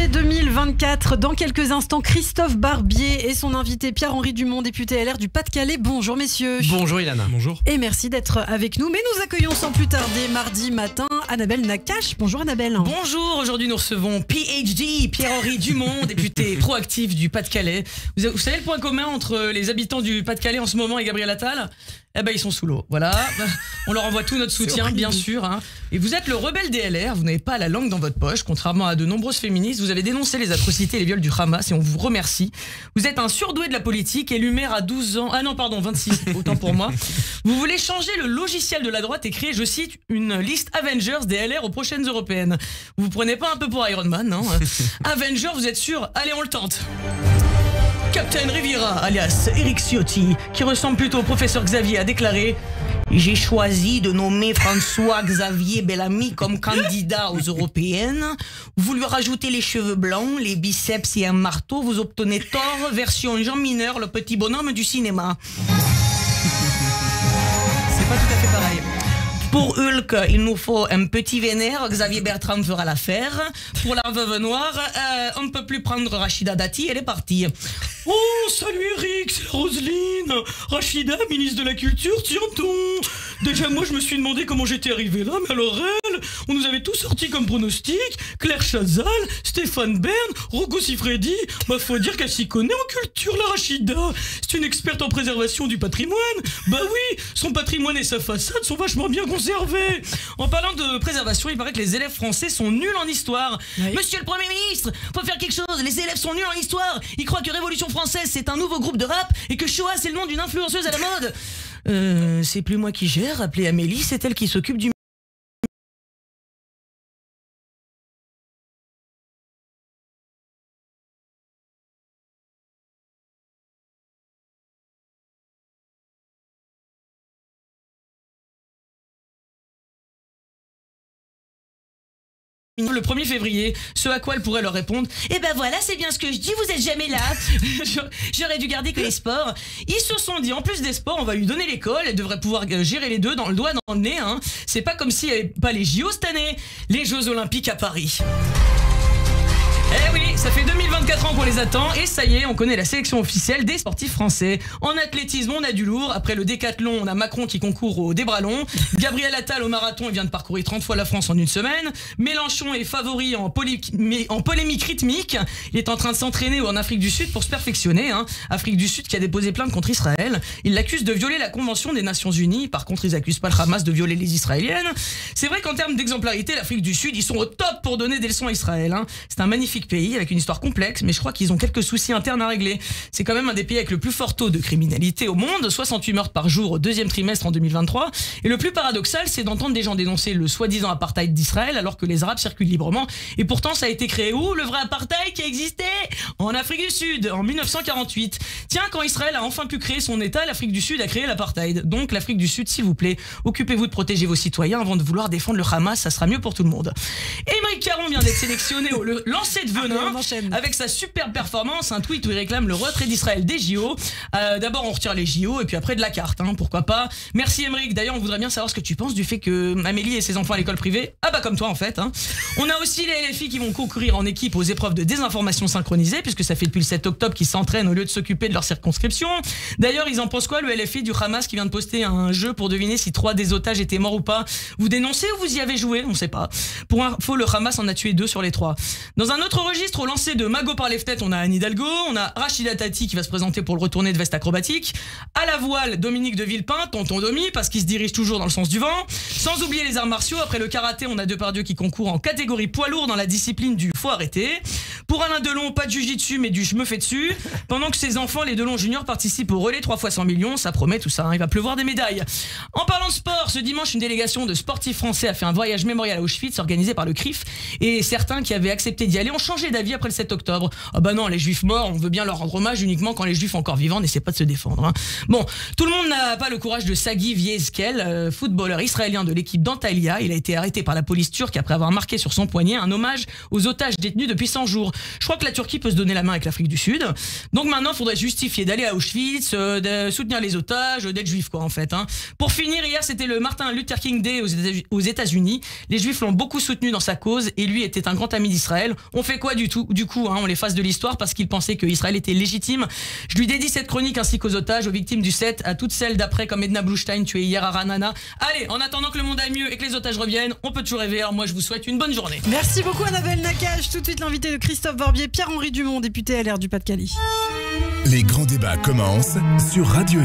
rentrée 2024. Dans quelques instants, Christophe Barbier et son invité Pierre-Henri Dumont, député LR du Pas-de-Calais. Bonjour messieurs. Bonjour Ilana. Bonjour. Et merci d'être avec nous. Mais nous accueillons sans plus tarder mardi matin Annabelle Nakache. Bonjour Annabelle. Bonjour, aujourd'hui nous recevons PhD, Pierre-Henri Dumont, député proactif du Pas-de-Calais. Vous savez le point commun entre les habitants du Pas-de-Calais en ce moment et Gabriel Attal ? Eh ben ils sont sous l'eau, voilà. On leur envoie tout notre soutien, bien sûr. Hein. Et vous êtes le rebelle des LR, vous n'avez pas la langue dans votre poche, contrairement à de nombreuses féministes. Vous avez dénoncé les atrocités et les viols du Hamas et on vous remercie. Vous êtes un surdoué de la politique, élu maire à 12 ans. Ah non, pardon, 26, autant pour moi. Vous voulez changer le logiciel de la droite et créer, je cite, une liste Avengers des LR aux prochaines européennes. Vous vous prenez pas un peu pour Iron Man, non? Avengers, vous êtes sûr? Allez, on le tente. Captain Riviera, alias Eric Ciotti, qui ressemble plutôt au professeur Xavier, a déclaré « J'ai choisi de nommer François-Xavier Bellamy comme candidat aux européennes. Vous lui rajoutez les cheveux blancs, les biceps et un marteau, vous obtenez Thor, version Jean Mineur, le petit bonhomme du cinéma. » C'est pas tout à fait pareil. Pour Hulk, il nous faut un petit vénère, Xavier Bertrand fera l'affaire. Pour la veuve noire, on ne peut plus prendre Rachida Dati, elle est partie. Oh, salut Eric, c'est Roselyne. Rachida, ministre de la Culture, tiens-t-on. Déjà, moi, je me suis demandé comment j'étais arrivé là, mais alors elle, on nous avait tout sorti comme pronostic. Claire Chazal, Stéphane Bern, Rocco Siffredi. Bah, faut dire qu'elle s'y connaît en culture, la Rachida. C'est une experte en préservation du patrimoine. Bah oui, son patrimoine et sa façade sont vachement bien conservés. En parlant de préservation, il paraît que les élèves français sont nuls en histoire. Oui. Monsieur le Premier ministre, faut faire quelque chose. Les élèves sont nuls en histoire. Ils croient que Révolution française, c'est un nouveau groupe de rap et que Shoah, c'est le nom d'une influenceuse à la mode. C'est plus moi qui gère. Appelez Amélie, c'est elle qui s'occupe du... Le 1er février, ce à quoi elle pourrait leur répondre « Eh ben voilà, c'est bien ce que je dis, vous êtes jamais là. J'aurais dû garder que les sports. » Ils se sont dit, en plus des sports, on va lui donner l'école, elle devrait pouvoir gérer les deux dans le doigt, dans le nez. Hein. C'est pas comme s'il n'y avait pas les JO cette année, les Jeux Olympiques à Paris. Eh oui, ça fait 2024 ans qu'on les attend et ça y est, on connaît la sélection officielle des sportifs français. En athlétisme, on a du lourd. Après le décathlon, on a Macron qui concourt au bras longs. Gabriel Attal au marathon, il vient de parcourir 30 fois la France en une semaine. Mélenchon est favori en polémique rythmique. Il est en train de s'entraîner en Afrique du Sud pour se perfectionner. Hein. Afrique du Sud qui a déposé plainte contre Israël. Il l'accuse de violer la Convention des Nations Unies. Par contre, ils n'accusent pas le Hamas de violer les Israéliennes. C'est vrai qu'en termes d'exemplarité, l'Afrique du Sud, ils sont au top pour donner des leçons à Israël. Hein. C'est un magnifique pays avec une histoire complexe, mais je crois qu'ils ont quelques soucis internes à régler. C'est quand même un des pays avec le plus fort taux de criminalité au monde, 68 meurtres par jour au deuxième trimestre en 2023. Et le plus paradoxal, c'est d'entendre des gens dénoncer le soi-disant apartheid d'Israël alors que les Arabes circulent librement. Et pourtant, ça a été créé où? Le vrai apartheid qui existait en Afrique du Sud, en 1948. Tiens, quand Israël a enfin pu créer son État, l'Afrique du Sud a créé l'apartheid. Donc l'Afrique du Sud, s'il vous plaît, occupez-vous de protéger vos citoyens avant de vouloir défendre le Hamas, ça sera mieux pour tout le monde. Aymeric Caron vient d'être sélectionné au lancer de venin. Avec sa superbe performance, un tweet où il réclame le retrait d'Israël des JO. D'abord on retire les JO et puis après de la carte, hein, pourquoi pas. Merci Aymeric, d'ailleurs on voudrait bien savoir ce que tu penses du fait que Amélie et ses enfants à l'école privée, ah bah comme toi en fait. Hein. On a aussi les LFI qui vont concourir en équipe aux épreuves de désinformation synchronisée, puisque ça fait depuis le 7 octobre qu'ils s'entraînent au lieu de s'occuper de leur circonscription. D'ailleurs ils en pensent quoi, le LFI du Hamas qui vient de poster un jeu pour deviner si 3 des otages étaient morts ou pas? Vous dénoncez ou vous y avez joué? On sait pas. Pour info, le Hamas en a tué 2 sur les 3. Dans un autre registre, au lancer de Mago par les fenêtres, on a Anne Hidalgo, on a Rachida Dati qui va se présenter pour le retourné de veste acrobatique. À la voile, Dominique de Villepin, tonton Domi, parce qu'il se dirige toujours dans le sens du vent. Sans oublier les arts martiaux, après le karaté, on a Depardieu qui concourt en catégorie poids lourd dans la discipline du faut arrêter. Pour Alain Delon, pas de jujitsu mais du je me fais dessus. Pendant que ses enfants, les Delon juniors, participent au relais 3 fois 100 millions, ça promet tout ça, hein, il va pleuvoir des médailles. En parlant de sport, ce dimanche, une délégation de sportifs français a fait un voyage mémorial à Auschwitz organisé par le CRIF et certains qui avaient accepté d'y aller ont changé d'avis après le 7 octobre. Ah bah non, les juifs morts, on veut bien leur rendre hommage uniquement quand les juifs encore vivants n'essaient pas de se défendre. Hein. Bon, tout le monde n'a pas le courage de Sagi Viezkel, footballeur israélien de l'équipe d'Antalya. Il a été arrêté par la police turque après avoir marqué sur son poignet un hommage aux otages détenus depuis 100 jours. Je crois que la Turquie peut se donner la main avec l'Afrique du Sud. Donc maintenant, il faudrait justifier d'aller à Auschwitz, de soutenir les otages, d'être juif quoi en fait. Pour finir, hier c'était le Martin Luther King Day aux États-Unis. Les juifs l'ont beaucoup soutenu dans sa cause et lui était un grand ami d'Israël. On fait quoi du coup on l'efface de l'histoire parce qu'il pensait que Israël était légitime. Je lui dédie cette chronique ainsi qu'aux otages, aux victimes du 7, à toutes celles d'après comme Edna Bluestein tuée hier à Ranana. Allez, en attendant que le monde aille mieux et que les otages reviennent, on peut toujours rêver. Alors moi je vous souhaite une bonne journée. Merci beaucoup Annabelle Nakache. Tout de suite l'invité de Christophe Barbier, Pierre-Henri Dumont, député LR du Pas-de-Calais. Les grands débats commencent sur Radio G.